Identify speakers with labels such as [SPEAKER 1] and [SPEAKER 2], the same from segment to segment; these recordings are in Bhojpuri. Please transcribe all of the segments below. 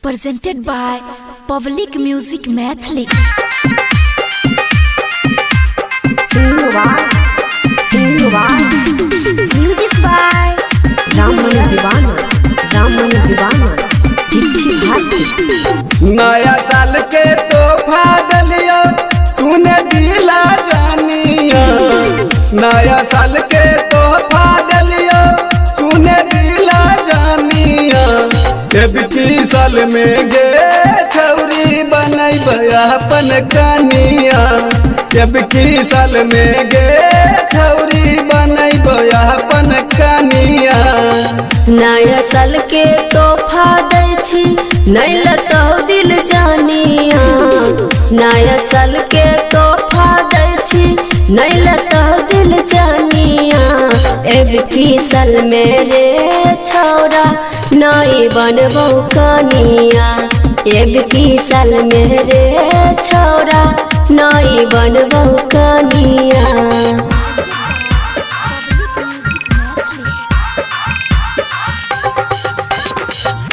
[SPEAKER 1] presented by Public Music Mathli. Music by
[SPEAKER 2] Rammani दीवाना दीक्षित भारती।
[SPEAKER 3] नया साल के तोहफा दलियो सुने दिला जानिया। नया साल के तोहफा दलियो सुने दिला जानिया। एबकी साल में गे छौरी बनैब अपन कनिया। एबकी साल में गे छौरी बनैब अपन कनिया।
[SPEAKER 2] नया साल के तोहफा दै छी नहीं लतो दिल जानिया। नया साल के तोहफा दै छी नहीं लतो दिल जानिया। एबकी साल मेरे छौरा नहीं बनबो कनिया। एबकी साल मेरे छौरा नहीं बनबो कनिया।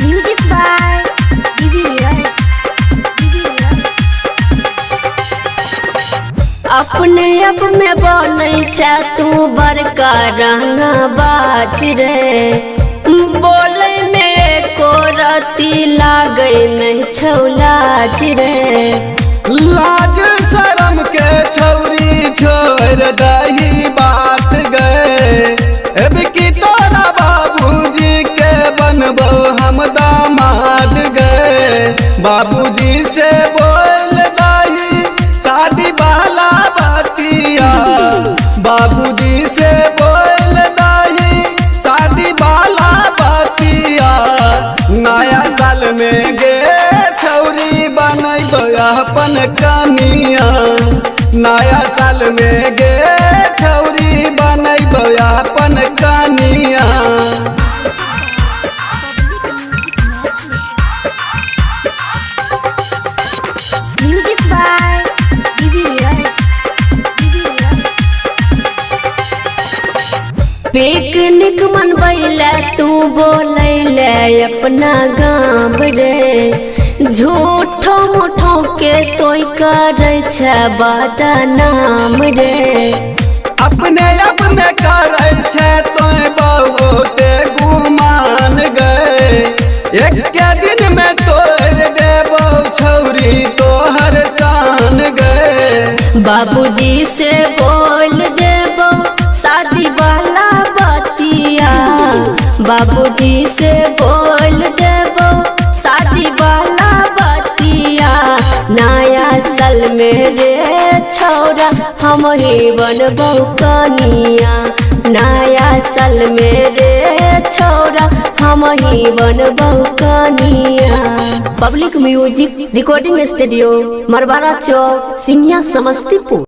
[SPEAKER 1] Music by DVS.
[SPEAKER 2] अपने आप में बनै छा तू बड़का रंगा बाज रे। बोले में को रती लागे नहीं छौ लाज रे।
[SPEAKER 3] लाज शरम के छौरी छोड़ दही बात गए। एबकी तोरा बाबूजी के बनबो हम दामाद गए। बाबूजी से बोल दही शादी वाला बतिया। बाबूजी से बोल दही शादी वाला बतिया। नया साल में गे छौरी बनैब अपन कनिया। नया साल में गे छौरी बनैब अपन कनिया।
[SPEAKER 1] Music by DVS.
[SPEAKER 2] पिकनिक मनबैले तू बोलैले अपना गाँव रे। झूठो मूठो के तोय करे छे बदनाम रे।
[SPEAKER 3] अपने करे छे तोय बहुते गुमान गए। एक के दिन में तोड़ देबो छौरी तोहर शान गए।
[SPEAKER 2] बाबूजी से बोल देबो शादी वाला बतिया। बाबूजी से बोल देबो शादी वाला बतिया। नया साल मेरे छौरा हम ही बनबो कनिया। नया साल मेरे छौरा हम ही बनबो कनिया। पब्लिक म्यूजिक रिकॉर्डिंग स्टूडियो मरवारा चौक सिंघिया समस्तीपुर।